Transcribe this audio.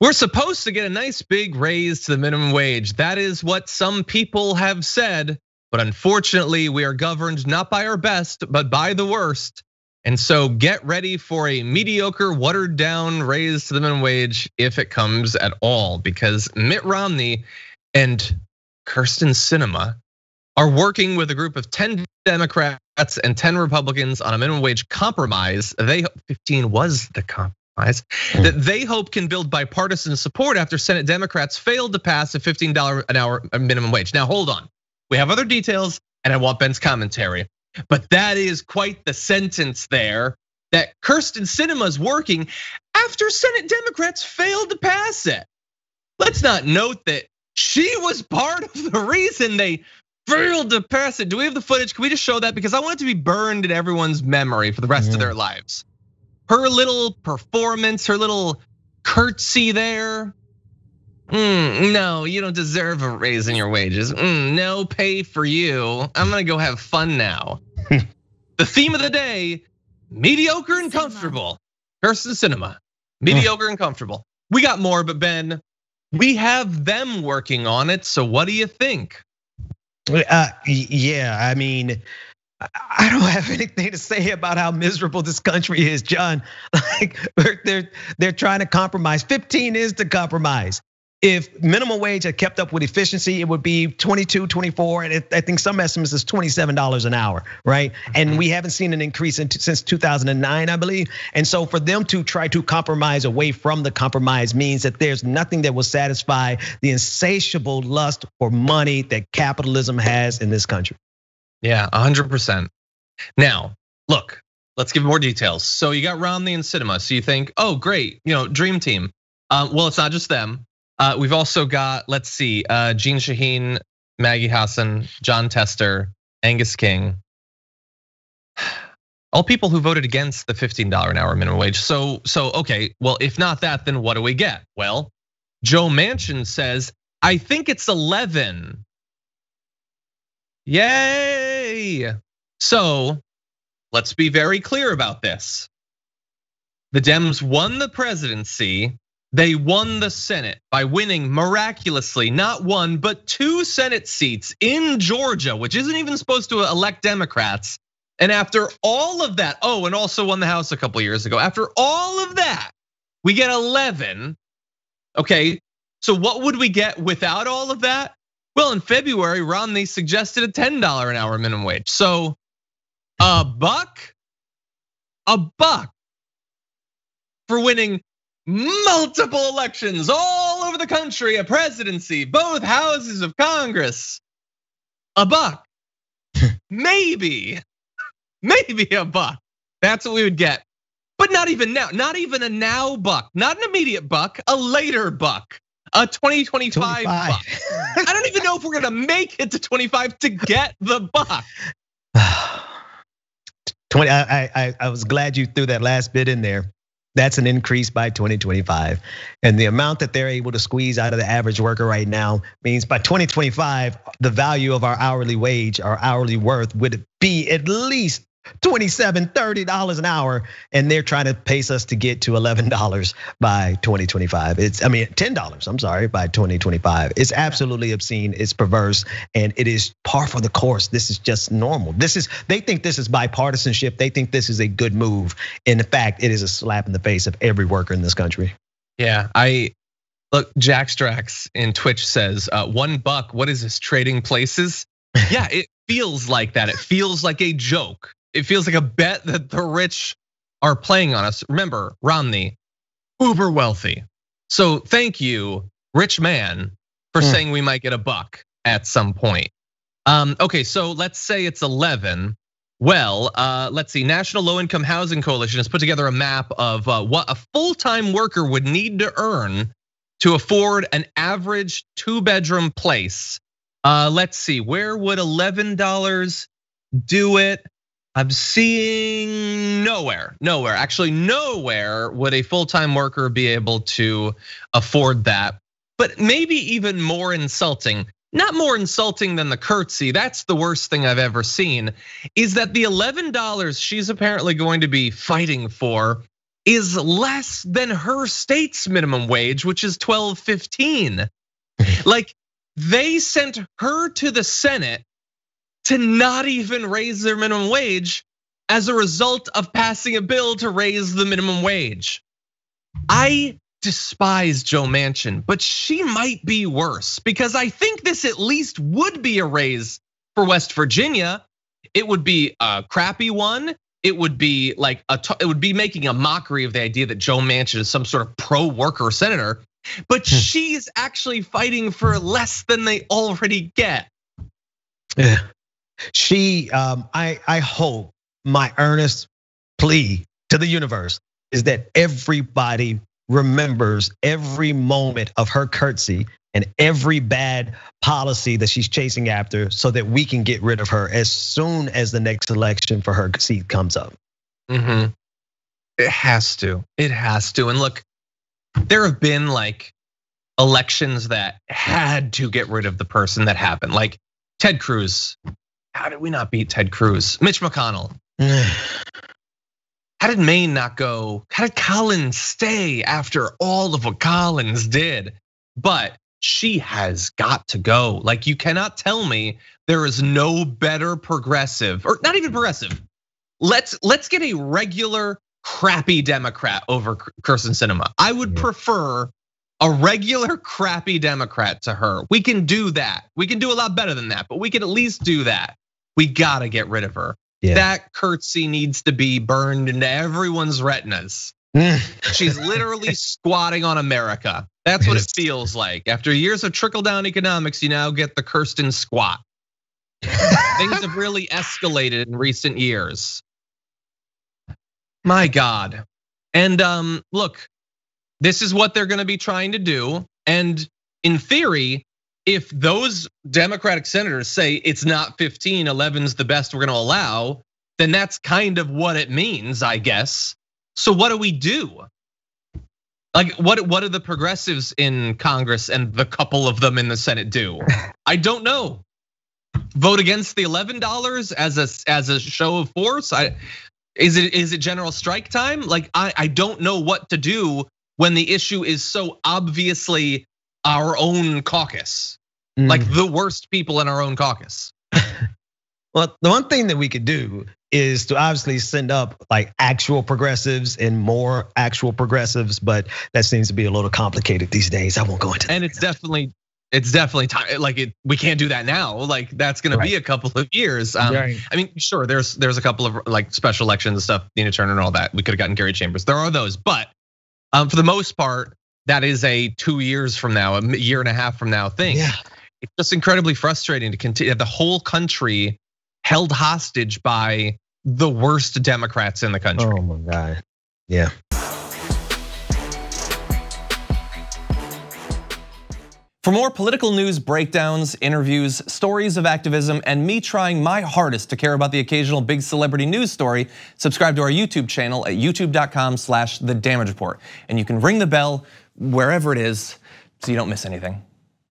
We're supposed to get a nice big raise to the minimum wage. That is what some people have said, but unfortunately we are governed not by our best, but by the worst. And so get ready for a mediocre, watered down raise to the minimum wage if it comes at all, because Mitt Romney and Kyrsten Sinema are working with a group of 10 Democrats and 10 Republicans on a minimum wage compromise. 15 was the compromise that they hope can build bipartisan support after Senate Democrats failed to pass a $15 an hour minimum wage. Now, hold on. We have other details and I want Ben's commentary. But that is quite the sentence there that Kyrsten Sinema is working after Senate Democrats failed to pass it. Let's not note that she was part of the reason they failed to pass it. Do we have the footage? Can we just show that? Because I want it to be burned in everyone's memory for the rest of their lives. Her little performance, her little curtsy there. No, you don't deserve a raise in your wages. No pay for you. I'm gonna go have fun now. The theme of the day, mediocre and comfortable. Kyrsten Sinema, mediocre and comfortable. We got more, but Ben, we have them working on it. So what do you think? Yeah, I mean, I don't have anything to say about how miserable this country is, John. Like they're trying to compromise. 15 is the compromise. If minimum wage had kept up with efficiency, it would be 22, 24, and I think some estimates is $27 an hour, right? And we haven't seen an increase since 2009, I believe. And so for them to try to compromise away from the compromise means that there's nothing that will satisfy the insatiable lust for money that capitalism has in this country. Yeah, 100%. Now, look, let's give more details. So you got Romney and Sinema. So you think, oh, great, dream team. Well, it's not just them. We've also got, let's see, Jean Shaheen, Maggie Hassan, John Tester, Angus King. All people who voted against the $15 an hour minimum wage. So okay, well, if not that, then what do we get? Well, Joe Manchin says, I think it's 11. Yay! So let's be very clear about this. The Dems won the presidency. They won the Senate by winning miraculously, not one, but 2 Senate seats in Georgia, which isn't even supposed to elect Democrats. And after all of that, and also won the House a couple years ago. After all of that, we get 11. Okay, so what would we get without all of that? Well, in February, Romney suggested a $10 an hour minimum wage. So a buck for winning multiple elections all over the country, a presidency, both houses of Congress. A buck, maybe a buck. That's what we would get. But not even now, not even a now buck, not an immediate buck, a later buck, a 2025 buck. I don't even know if we're gonna make it to 25 to get the buck. I was glad you threw that last bit in there. That's an increase by 2025. And the amount that they're able to squeeze out of the average worker right now means by 2025, the value of our hourly wage, our hourly worth would be at least $27, $30 an hour. And they're trying to pace us to get to $11 by 2025. $10, I'm sorry, by 2025. It's absolutely obscene, it's perverse, and it is par for the course. This is just normal. They think this is bipartisanship. They think this is a good move. In fact, it is a slap in the face of every worker in this country. Yeah, look, Jack Strax in Twitch says, $1, what is this, trading places? Yeah, it feels like that. It feels like a joke. It feels like a bet that the rich are playing on us. Remember, Romney, uber wealthy. So thank you, rich man, for saying we might get a buck at some point. Okay, so let's say it's 11. Well, let's see, National Low Income Housing Coalition has put together a map of what a full-time worker would need to earn to afford an average 2-bedroom place. Let's see, where would $11 do it? I'm seeing nowhere. Actually, nowhere would a full-time worker be able to afford that. But maybe even more insulting, not more insulting than the curtsy, that's the worst thing I've ever seen, is that the $11 she's apparently going to be fighting for is less than her state's minimum wage, which is $12.15. Like, they sent her to the Senate to not even raise their minimum wage as a result of passing a bill to raise the minimum wage. I despise Joe Manchin, but she might be worse, because I think this at least would be a raise for West Virginia. It would be a crappy one. It would be like it would be making a mockery of the idea that Joe Manchin is some sort of pro-worker senator, but she's actually fighting for less than they already get. Yeah. I hope, my earnest plea to the universe is that everybody remembers every moment of her curtsy and every bad policy that she's chasing after, so that we can get rid of her as soon as the next election for her seat comes up. It has to, and look, there have been like elections that had to get rid of the person that happened, like Ted Cruz. How did we not beat Ted Cruz? Mitch McConnell. How did Maine not go? How did Collins stay after all of what Collins did? But she has got to go. Like, you cannot tell me there is no better progressive, or not even progressive. Let's get a regular crappy Democrat over Kyrsten Sinema. I would prefer a regular crappy Democrat to her. We can do that. We can do a lot better than that, but we can at least do that. We gotta get rid of her. Yeah. That curtsy needs to be burned into everyone's retinas. She's literally squatting on America. That's what it feels like. After years of trickle-down economics, you now get the Kyrsten squat. Things have really escalated in recent years. My God. And look, this is what they're gonna be trying to do. And in theory, if those Democratic senators say it's not 15, 11's the best we're gonna allow, then that's kind of what it means, I guess. So what do we do? Like, what do the progressives in Congress and the couple of them in the Senate do? I don't know. Vote against the $11 as a show of force? Is it general strike time? Like, I don't know what to do when the issue is so obviously our own caucus, like the worst people in our own caucus. Well, the one thing that we could do is to obviously send up like actual progressives and more actual progressives, but that seems to be a little complicated these days. I won't go into that. And it's definitely time. Like we can't do that now. Like that's going to be a couple of years. I mean, sure, there's a couple of like special elections and stuff, Nina Turner and all that. We could have gotten Gary Chambers. There are those, but for the most part, that is a 2 years from now, a year and a half from now thing. Yeah. It's just incredibly frustrating to continue the whole country held hostage by the worst Democrats in the country. Oh my God. Yeah. For more political news, breakdowns, interviews, stories of activism, and me trying my hardest to care about the occasional big celebrity news story, subscribe to our YouTube channel at youtube.com/The Damage Report. And you can ring the bell wherever it is so you don't miss anything.